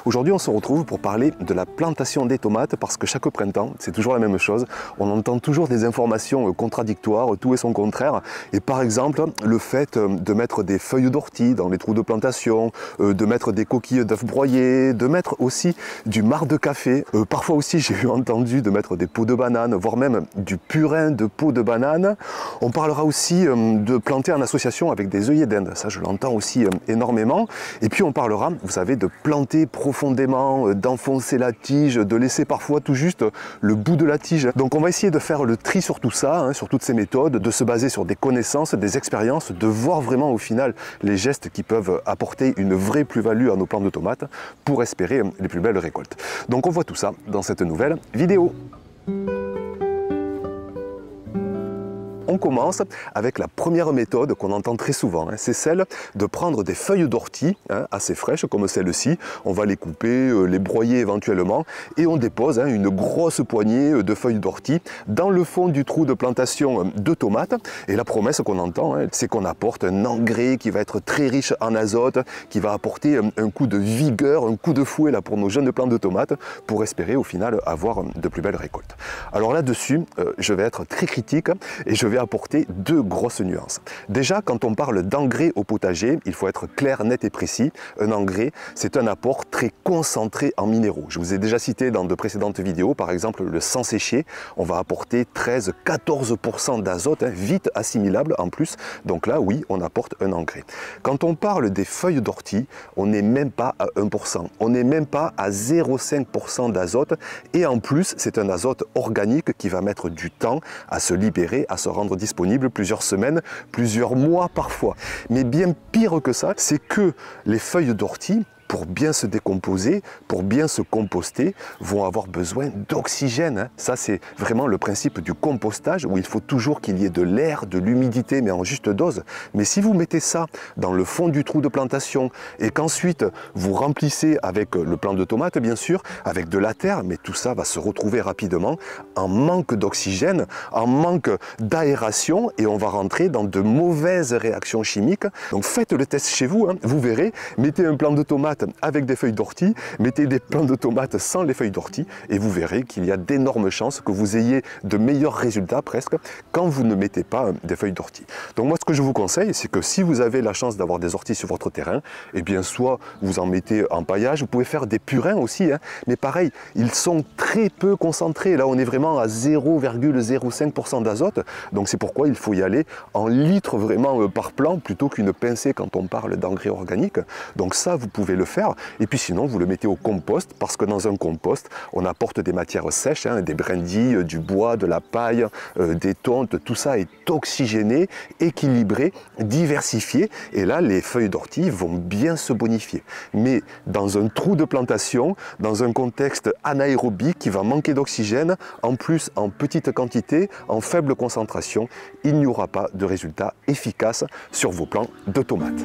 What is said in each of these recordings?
Aujourd'hui, on se retrouve pour parler de la plantation des tomates parce que chaque printemps, c'est toujours la même chose. On entend toujours des informations contradictoires, tout et son contraire. Et par exemple, le fait de mettre des feuilles d'ortie dans les trous de plantation, de mettre des coquilles d'œufs broyés, de mettre aussi du marc de café. Parfois aussi, j'ai entendu de mettre des peaux de banane, voire même du purin de peau de banane. On parlera aussi de planter en association avec des œillets d'Inde. Ça, je l'entends aussi énormément. Et puis, on parlera, vous savez, de planter profondément, d'enfoncer la tige, de laisser parfois tout juste le bout de la tige. Donc on va essayer de faire le tri sur tout ça, sur toutes ces méthodes, de se baser sur des connaissances, des expériences, de voir vraiment au final les gestes qui peuvent apporter une vraie plus-value à nos plants de tomates pour espérer les plus belles récoltes. Donc on voit tout ça dans cette nouvelle vidéo. On commence avec la première méthode qu'on entend très souvent, c'est celle de prendre des feuilles d'ortie assez fraîches comme celle-ci. On va les couper, les broyer éventuellement et on dépose une grosse poignée de feuilles d'ortie dans le fond du trou de plantation de tomates. Et la promesse qu'on entend, c'est qu'on apporte un engrais qui va être très riche en azote, qui va apporter un coup de vigueur, un coup de fouet là, pour nos jeunes plants de tomates pour espérer au final avoir de plus belles récoltes. Alors là-dessus, je vais être très critique et je vais apporter deux grosses nuances. Déjà, quand on parle d'engrais au potager, il faut être clair, net et précis. Un engrais, c'est un apport très concentré en minéraux. Je vous ai déjà cité dans de précédentes vidéos, par exemple le sang séché, on va apporter 13-14% d'azote, vite assimilable en plus. Donc là, oui, on apporte un engrais. Quand on parle des feuilles d'ortie, on n'est même pas à 1%. On n'est même pas à 0,5% d'azote. Et en plus, c'est un azote organique qui va mettre du temps à se libérer, à se rendre disponible, plusieurs semaines, plusieurs mois parfois. Mais bien pire que ça, c'est que les feuilles d'ortie, pour bien se décomposer, pour bien se composter, vont avoir besoin d'oxygène. Ça, c'est vraiment le principe du compostage où il faut toujours qu'il y ait de l'air, de l'humidité, mais en juste dose. Mais si vous mettez ça dans le fond du trou de plantation et qu'ensuite vous remplissez avec le plant de tomate, bien sûr, avec de la terre, mais tout ça va se retrouver rapidement en manque d'oxygène, en manque d'aération et on va rentrer dans de mauvaises réactions chimiques. Donc faites le test chez vous, vous verrez, mettez un plant de tomate avec des feuilles d'ortie, mettez des plants de tomates sans les feuilles d'ortie et vous verrez qu'il y a d'énormes chances que vous ayez de meilleurs résultats presque quand vous ne mettez pas des feuilles d'ortie. Donc moi ce que je vous conseille, c'est que si vous avez la chance d'avoir des orties sur votre terrain, eh bien soit vous en mettez en paillage, vous pouvez faire des purins aussi, mais pareil, ils sont très peu concentrés. Là on est vraiment à 0,05% d'azote, donc c'est pourquoi il faut y aller en litres vraiment par plant plutôt qu'une pincée quand on parle d'engrais organique. Donc ça vous pouvez le faire et puis sinon vous le mettez au compost parce que dans un compost on apporte des matières sèches, des brindilles, du bois, de la paille, des tontes, tout ça est oxygéné, équilibré, diversifié et là les feuilles d'ortie vont bien se bonifier. Mais dans un trou de plantation, dans un contexte anaérobique qui va manquer d'oxygène, en plus en petite quantité, en faible concentration, il n'y aura pas de résultat efficace sur vos plants de tomates.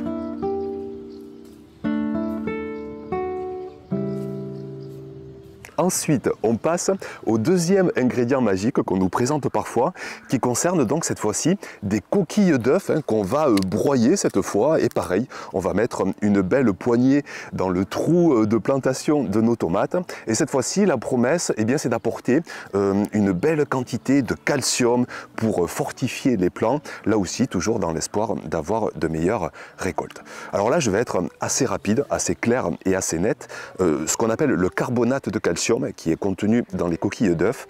Ensuite, on passe au deuxième ingrédient magique qu'on nous présente parfois, qui concerne donc cette fois-ci des coquilles d'œufs qu'on va broyer cette fois. Et pareil, on va mettre une belle poignée dans le trou de plantation de nos tomates. Et cette fois-ci, la promesse, c'est d'apporter une belle quantité de calcium pour fortifier les plants. Là aussi, toujours dans l'espoir d'avoir de meilleures récoltes. Alors là, je vais être assez rapide, assez clair et assez net. Ce qu'on appelle le carbonate de calcium, qui est contenu dans les coquilles d'œufs,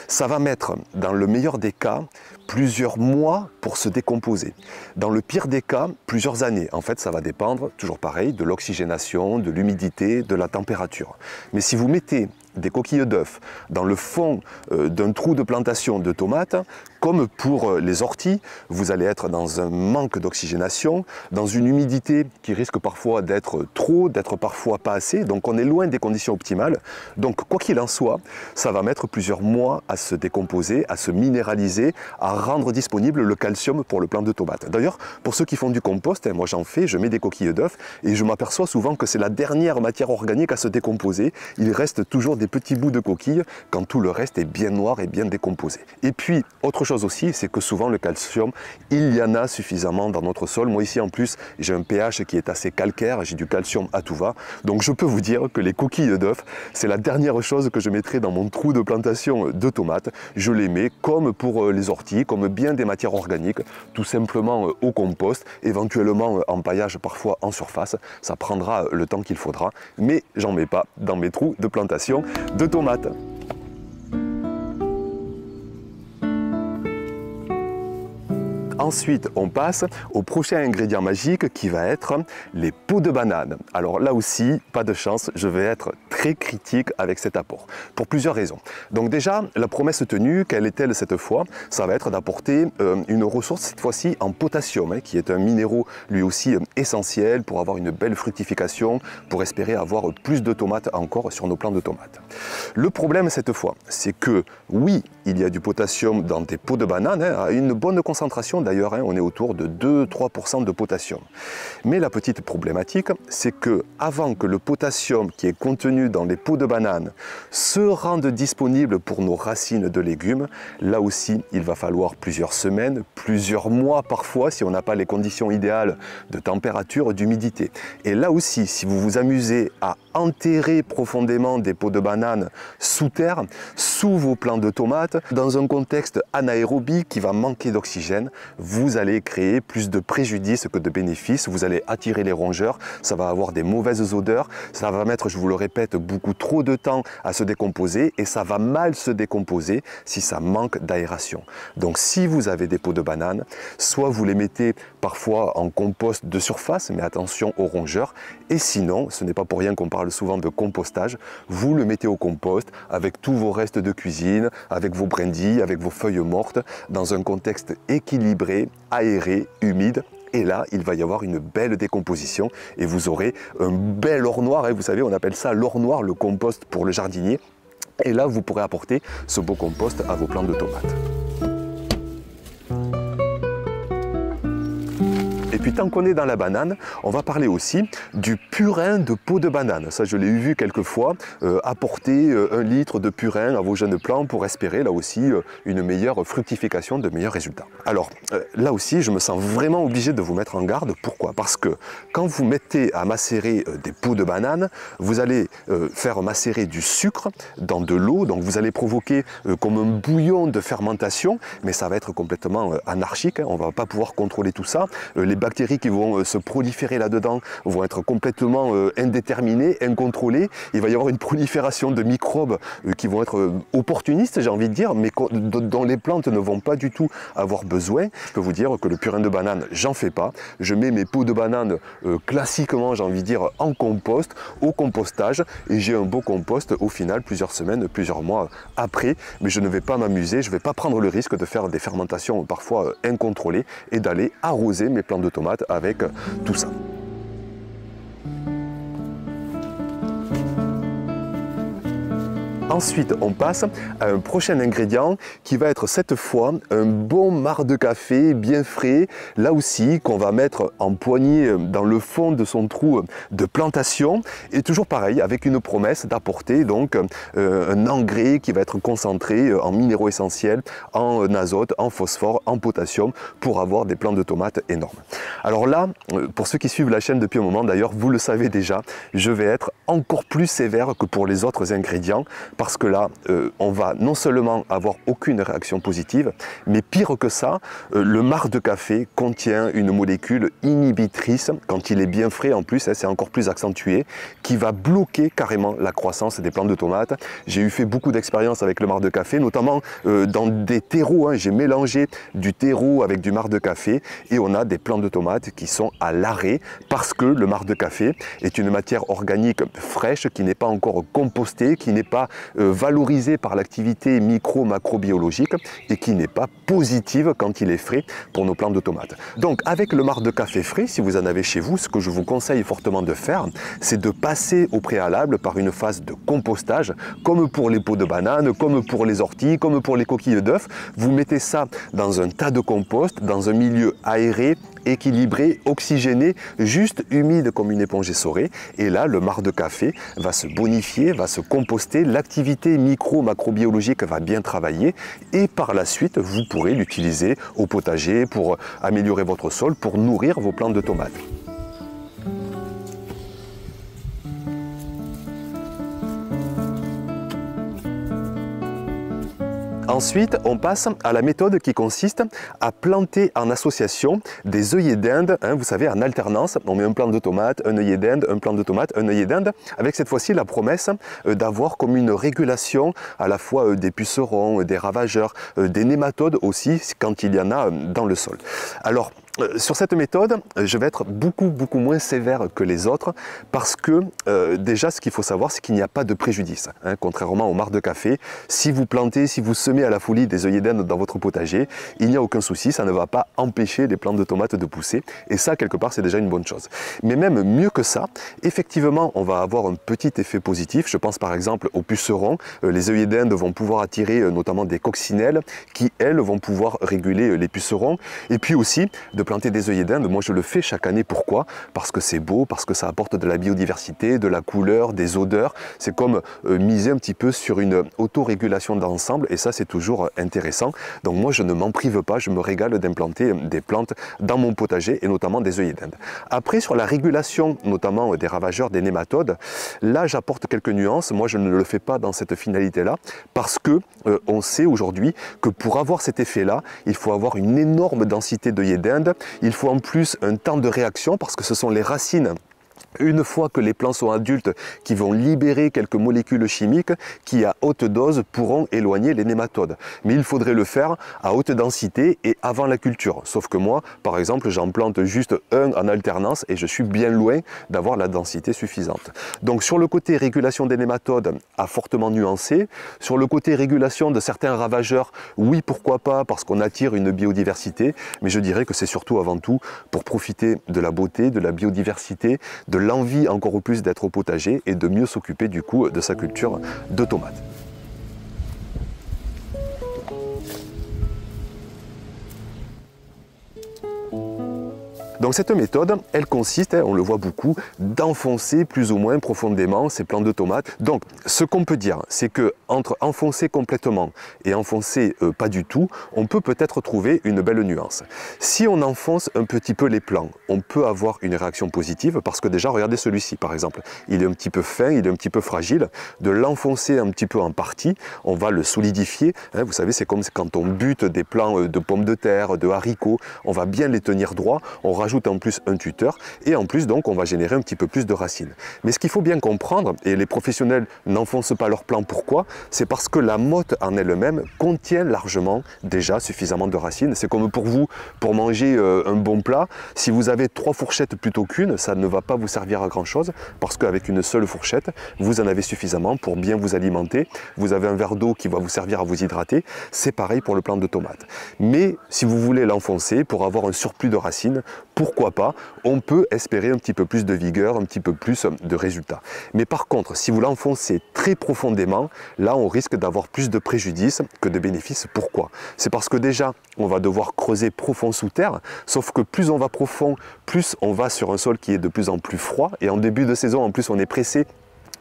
ça va mettre, dans le meilleur des cas, plusieurs mois pour se décomposer. Dans le pire des cas, plusieurs années. En fait, ça va dépendre, toujours pareil, de l'oxygénation, de l'humidité, de la température. Mais si vous mettez des coquilles d'œufs dans le fond d'un trou de plantation de tomates, comme pour les orties, vous allez être dans un manque d'oxygénation, dans une humidité qui risque parfois d'être trop, d'être parfois pas assez, donc on est loin des conditions optimales. Donc quoi qu'il en soit, ça va mettre plusieurs mois à se décomposer, à se minéraliser, à rendre disponible le calcium pour le plant de tomates. D'ailleurs, pour ceux qui font du compost, moi j'en fais, je mets des coquilles d'œufs et je m'aperçois souvent que c'est la dernière matière organique à se décomposer. Il reste toujours des petits bouts de coquilles quand tout le reste est bien noir et bien décomposé. Et puis, autre chose chose aussi, c'est que souvent le calcium, il y en a suffisamment dans notre sol. Moi ici en plus, j'ai un pH qui est assez calcaire, j'ai du calcium à tout va. Donc je peux vous dire que les coquilles d'œufs, c'est la dernière chose que je mettrai dans mon trou de plantation de tomates. Je les mets comme pour les orties, comme bien des matières organiques, tout simplement au compost, éventuellement en paillage parfois en surface. Ça prendra le temps qu'il faudra, mais j'en mets pas dans mes trous de plantation de tomates. Ensuite, on passe au prochain ingrédient magique qui va être les peaux de banane. Alors là aussi, pas de chance, je vais être très critique avec cet apport, pour plusieurs raisons. Donc déjà, la promesse tenue, quelle est-elle cette fois? Ça va être d'apporter une ressource, cette fois-ci en potassium, qui est un minéraux lui aussi essentiel pour avoir une belle fructification, pour espérer avoir plus de tomates encore sur nos plants de tomates. Le problème cette fois, c'est que oui, il y a du potassium dans des peaux de banane, à une bonne concentration d'ailleurs, on est autour de 2-3% de potassium. Mais la petite problématique, c'est que avant que le potassium qui est contenu dans les peaux de banane se rende disponible pour nos racines de légumes, là aussi, il va falloir plusieurs semaines, plusieurs mois parfois, si on n'a pas les conditions idéales de température, d'humidité. Et là aussi, si vous vous amusez à enterrer profondément des peaux de banane sous terre, sous vos plants de tomates, dans un contexte anaérobie qui va manquer d'oxygène, vous allez créer plus de préjudices que de bénéfices, vous allez attirer les rongeurs, ça va avoir des mauvaises odeurs, ça va mettre, je vous le répète, beaucoup trop de temps à se décomposer et ça va mal se décomposer si ça manque d'aération. Donc si vous avez des peaux de banane, soit vous les mettez parfois en compost de surface, mais attention aux rongeurs, et sinon, ce n'est pas pour rien qu'on parle souvent de compostage, vous le mettez au compost avec tous vos restes de cuisine, avec vos brindilles, avec vos feuilles mortes, dans un contexte équilibré, aéré, humide. Et là, il va y avoir une belle décomposition et vous aurez un bel or noir. Vous savez, on appelle ça l'or noir, le compost pour le jardinier. Et là, vous pourrez apporter ce beau compost à vos plants de tomates. Et puis tant qu'on est dans la banane, on va parler aussi du purin de peau de banane. Ça, je l'ai vu quelques fois, apporter 1 litre de purin à vos jeunes plants pour espérer là aussi une meilleure fructification, de meilleurs résultats. Alors là aussi, je me sens vraiment obligé de vous mettre en garde. Pourquoi? Parce que quand vous mettez à macérer des peaux de banane, vous allez faire macérer du sucre dans de l'eau, donc vous allez provoquer comme un bouillon de fermentation, mais ça va être complètement anarchique, on ne va pas pouvoir contrôler tout ça. Les bactéries qui vont se proliférer là-dedans vont être complètement indéterminées, incontrôlées. Il va y avoir une prolifération de microbes qui vont être opportunistes, j'ai envie de dire, mais dont les plantes ne vont pas du tout avoir besoin. Je peux vous dire que le purin de banane, j'en fais pas. Je mets mes peaux de banane classiquement, j'ai envie de dire, en compost, au compostage, et j'ai un beau compost au final, plusieurs semaines, plusieurs mois après. Mais je ne vais pas m'amuser, je ne vais pas prendre le risque de faire des fermentations parfois incontrôlées et d'aller arroser mes plants de tomates avec tout ça. Ensuite, on passe à un prochain ingrédient qui va être cette fois un bon marc de café bien frais, là aussi qu'on va mettre en poignée dans le fond de son trou de plantation et toujours pareil avec une promesse d'apporter donc un engrais qui va être concentré en minéraux essentiels, en azote, en phosphore, en potassium pour avoir des plants de tomates énormes. Alors là, pour ceux qui suivent la chaîne depuis un moment d'ailleurs, vous le savez déjà, je vais être encore plus sévère que pour les autres ingrédients parce que là, on va non seulement avoir aucune réaction positive, mais pire que ça, le marc de café contient une molécule inhibitrice, quand il est bien frais en plus, c'est encore plus accentué, qui va bloquer carrément la croissance des plants de tomates. J'ai fait beaucoup d'expériences avec le marc de café, notamment dans des terreaux, j'ai mélangé du terreau avec du marc de café et on a des plants de tomates qui sont à l'arrêt parce que le marc de café est une matière organique fraîche qui n'est pas encore compostée, qui n'est pas valorisée par l'activité micro-macrobiologique et qui n'est pas positive quand il est frais pour nos plants de tomates. Donc avec le marc de café frais, si vous en avez chez vous, ce que je vous conseille fortement de faire, c'est de passer au préalable par une phase de compostage, comme pour les peaux de banane, comme pour les orties, comme pour les coquilles d'œufs. Vous mettez ça dans un tas de compost, dans un milieu aéré, équilibré, oxygéné, juste humide comme une éponge essorée. Et là, le marc de café va se bonifier, va se composter, l'activité micro-macrobiologique va bien travailler et par la suite, vous pourrez l'utiliser au potager pour améliorer votre sol, pour nourrir vos plantes de tomates. Ensuite, on passe à la méthode qui consiste à planter en association des œillets d'Inde, vous savez, en alternance. On met un plant de tomate, un œillet d'Inde, un plant de tomate, un œillet d'Inde, avec cette fois-ci la promesse d'avoir comme une régulation à la fois des pucerons, des ravageurs, des nématodes aussi, quand il y en a dans le sol. Alors, sur cette méthode, je vais être beaucoup moins sévère que les autres parce que déjà ce qu'il faut savoir c'est qu'il n'y a pas de préjudice. Contrairement au marc de café, si vous plantez, si vous semez à la folie des œillets d'Inde dans votre potager, il n'y a aucun souci, ça ne va pas empêcher les plantes de tomates de pousser et ça quelque part c'est déjà une bonne chose. Mais même mieux que ça, effectivement on va avoir un petit effet positif, je pense par exemple aux pucerons, les œillets d'Inde vont pouvoir attirer notamment des coccinelles qui elles vont pouvoir réguler les pucerons et puis aussi de planter des œillets d'Inde, moi je le fais chaque année. Pourquoi? Parce que c'est beau, parce que ça apporte de la biodiversité, de la couleur, des odeurs. C'est comme miser un petit peu sur une autorégulation d'ensemble et ça c'est toujours intéressant. Donc moi je ne m'en prive pas, je me régale d'implanter des plantes dans mon potager et notamment des œillets d'Inde. Après sur la régulation notamment des ravageurs, des nématodes, là j'apporte quelques nuances. Moi je ne le fais pas dans cette finalité-là parce que on sait aujourd'hui que pour avoir cet effet-là, il faut avoir une énorme densité d'œillets d'Inde. Il faut en plus un temps de réaction parce que ce sont les racines, une fois que les plants sont adultes, qui vont libérer quelques molécules chimiques qui à haute dose pourront éloigner les nématodes. Mais il faudrait le faire à haute densité et avant la culture. Sauf que moi, par exemple, j'en plante juste un en alternance et je suis bien loin d'avoir la densité suffisante. Donc sur le côté régulation des nématodes, à fortement nuancé. Sur le côté régulation de certains ravageurs, oui pourquoi pas, parce qu'on attire une biodiversité. Mais je dirais que c'est surtout avant tout pour profiter de la beauté, de la biodiversité, de l'envie encore plus d'être au potager et de mieux s'occuper du coup de sa culture de tomates. Donc cette méthode, elle consiste, on le voit beaucoup, d'enfoncer plus ou moins profondément ces plants de tomates. Donc ce qu'on peut dire, c'est que entre enfoncer complètement et enfoncer pas du tout, on peut peut-être trouver une belle nuance. Si on enfonce un petit peu les plants, on peut avoir une réaction positive parce que déjà, regardez celui-ci par exemple, il est un petit peu fin, il est un petit peu fragile. De l'enfoncer un petit peu en partie, on va le solidifier. Vous savez, c'est comme quand on bute des plants de pommes de terre, de haricots, on va bien les tenir droits, on rajoute en plus un tuteur et en plus donc on va générer un petit peu plus de racines. Mais ce qu'il faut bien comprendre, et les professionnels n'enfoncent pas leurs plants, pourquoi? C'est parce que la motte en elle-même contient largement déjà suffisamment de racines. C'est comme pour vous, pour manger un bon plat, si vous avez 3 fourchettes plutôt qu'une, ça ne va pas vous servir à grand chose parce qu'avec une seule fourchette, vous en avez suffisamment pour bien vous alimenter. Vous avez un verre d'eau qui va vous servir à vous hydrater. C'est pareil pour le plant de tomate. Mais si vous voulez l'enfoncer pour avoir un surplus de racines, pourquoi pas, on peut espérer un petit peu plus de vigueur, un petit peu plus de résultats. Mais par contre, si vous l'enfoncez très profondément, là on risque d'avoir plus de préjudices que de bénéfices. Pourquoi? C'est parce que déjà, on va devoir creuser profond sous terre, sauf que plus on va profond, plus on va sur un sol qui est de plus en plus froid, et en début de saison, en plus on est pressé.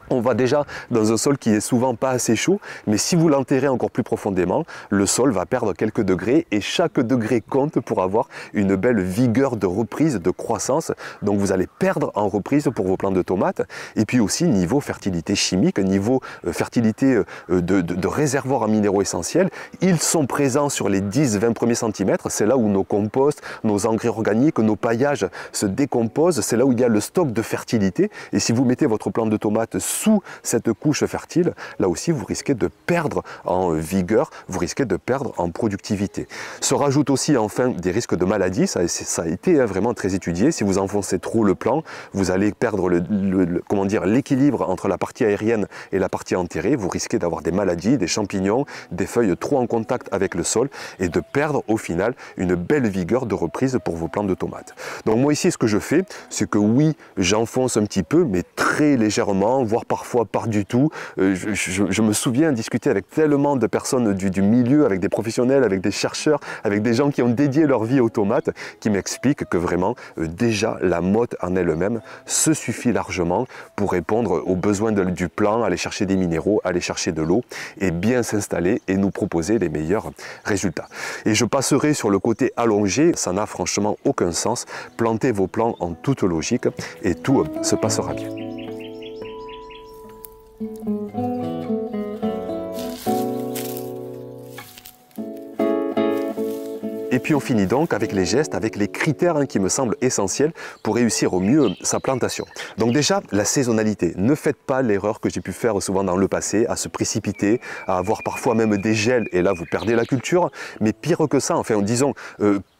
On va déjà dans un sol qui est souvent pas assez chaud, mais si vous l'enterrez encore plus profondément, le sol va perdre quelques degrés et chaque degré compte pour avoir une belle vigueur de reprise, de croissance. Donc vous allez perdre en reprise pour vos plants de tomates. Et puis aussi niveau fertilité chimique, niveau fertilité de réservoirs en minéraux essentiels, ils sont présents sur les 10-20 premiers centimètres. C'est là où nos composts, nos engrais organiques, nos paillages se décomposent. C'est là où il y a le stock de fertilité. Et si vous mettez votre plant de tomates sous cette couche fertile, là aussi vous risquez de perdre en vigueur, vous risquez de perdre en productivité. Se rajoutent aussi enfin des risques de maladies, ça a été vraiment très étudié. Si vous enfoncez trop le plant, vous allez perdre l'équilibre entre la partie aérienne et la partie enterrée, vous risquez d'avoir des maladies, des champignons, des feuilles trop en contact avec le sol et de perdre au final une belle vigueur de reprise pour vos plants de tomates. Donc moi ici ce que je fais, c'est que oui, j'enfonce un petit peu, mais très légèrement, voire voire parfois pas du tout. Je me souviens discuter avec tellement de personnes du milieu, avec des professionnels, avec des chercheurs, avec des gens qui ont dédié leur vie aux tomates, qui m'expliquent que vraiment, déjà, la motte en elle-même se suffit largement pour répondre aux besoins du plant, aller chercher des minéraux, aller chercher de l'eau et bien s'installer et nous proposer les meilleurs résultats. Et je passerai sur le côté allongé, ça n'a franchement aucun sens. Plantez vos plants en toute logique et tout se passera bien. Et puis on finit donc avec les gestes, avec les critères qui me semblent essentiels pour réussir au mieux sa plantation. Donc déjà, la saisonnalité. Ne faites pas l'erreur que j'ai pu faire souvent dans le passé, à se précipiter, à avoir parfois même des gels, et là vous perdez la culture. Mais pire que ça, enfin disons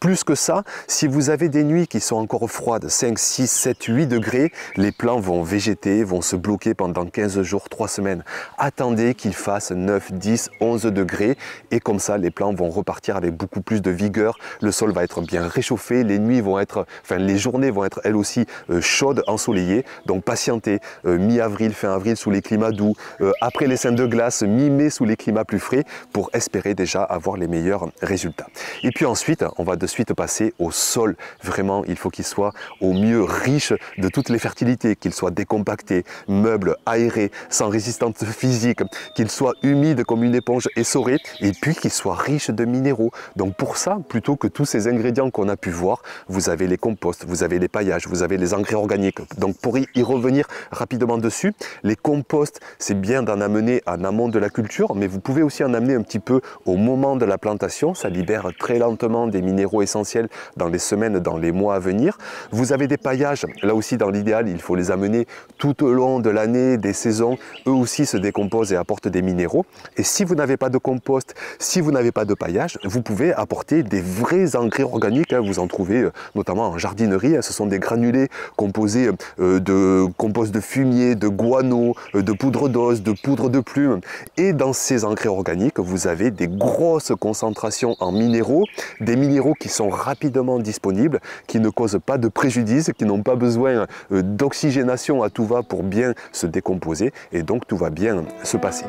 plus que ça, si vous avez des nuits qui sont encore froides, 5, 6, 7, 8 degrés, les plants vont végéter, vont se bloquer pendant 15 jours, 3 semaines. Attendez qu'il fasse 9, 10, 11 degrés, et comme ça les plants vont repartir avec beaucoup plus de vigueur. Le sol va être bien réchauffé, les nuits vont être, les journées vont être elles aussi chaudes, ensoleillées. Donc patientez mi-avril, fin avril sous les climats doux, après les scènes de glace, mi-mai sous les climats plus frais pour espérer déjà avoir les meilleurs résultats. Et puis ensuite, on va de suite passer au sol. Vraiment, il faut qu'il soit au mieux riche de toutes les fertilités, qu'il soit décompacté, meuble, aéré, sans résistance physique, qu'il soit humide comme une éponge essorée et puis qu'il soit riche de minéraux. Donc pour ça, plutôt que tous ces ingrédients qu'on a pu voir, vous avez les composts, vous avez les paillages, vous avez les engrais organiques. Donc pour y revenir rapidement dessus, les composts, c'est bien d'en amener en amont de la culture, mais vous pouvez aussi en amener un petit peu au moment de la plantation. Ça libère très lentement des minéraux essentiels dans les semaines, dans les mois à venir. Vous avez des paillages, là aussi dans l'idéal, il faut les amener tout au long de l'année, des saisons. Eux aussi se décomposent et apportent des minéraux. Et si vous n'avez pas de compost, si vous n'avez pas de paillage, vous pouvez apporter des vrais engrais organiques, vous en trouvez notamment en jardinerie, ce sont des granulés composés de compost de fumier, de guano, de poudre d'os, de poudre de plume. Et dans ces engrais organiques, vous avez des grosses concentrations en minéraux, des minéraux qui sont rapidement disponibles, qui ne causent pas de préjudice, qui n'ont pas besoin d'oxygénation à tout va pour bien se décomposer, et donc tout va bien se passer.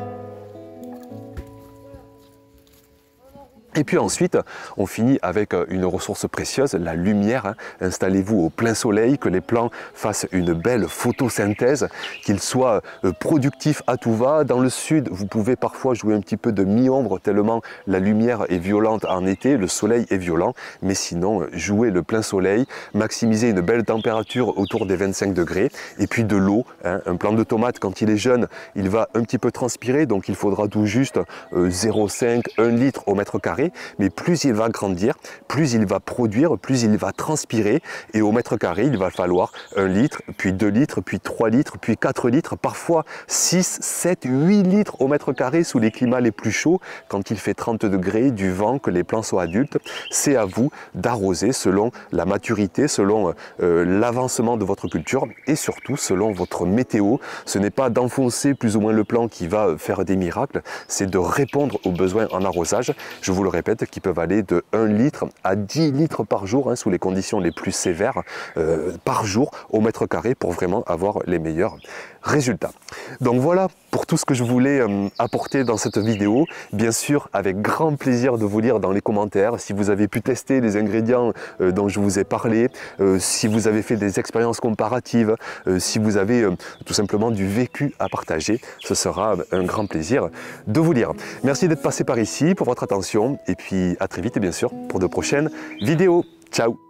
Et puis ensuite, on finit avec une ressource précieuse, la lumière. Installez-vous au plein soleil, que les plants fassent une belle photosynthèse, qu'ils soient productifs à tout va. Dans le sud, vous pouvez parfois jouer un petit peu de mi-ombre, tellement la lumière est violente en été, le soleil est violent. Mais sinon, jouez le plein soleil, maximisez une belle température autour des 25 degrés. Et puis de l'eau, un plant de tomate, quand il est jeune, il va un petit peu transpirer, donc il faudra tout juste 0,5, 1 litre au mètre carré. Mais plus il va grandir, plus il va produire, plus il va transpirer. Et au mètre carré, il va falloir 1 litre, puis 2 litres, puis 3 litres, puis 4 litres, parfois 6, 7, 8 litres au mètre carré sous les climats les plus chauds, quand il fait 30 degrés, du vent, que les plants soient adultes. C'est à vous d'arroser selon la maturité, selon l'avancement de votre culture et surtout selon votre météo. Ce n'est pas d'enfoncer plus ou moins le plant qui va faire des miracles, c'est de répondre aux besoins en arrosage. Je vous le répète, qui peuvent aller de 1 litre à 10 litres par jour, sous les conditions les plus sévères, par jour au mètre carré pour vraiment avoir les meilleurs résultats. Donc voilà pour tout ce que je voulais apporter dans cette vidéo. Bien sûr, avec grand plaisir de vous lire dans les commentaires si vous avez pu tester les ingrédients dont je vous ai parlé, si vous avez fait des expériences comparatives, si vous avez tout simplement du vécu à partager. Ce sera un grand plaisir de vous lire. Merci d'être passé par ici, pour votre attention, et puis à très vite, et bien sûr, pour de prochaines vidéos. Ciao!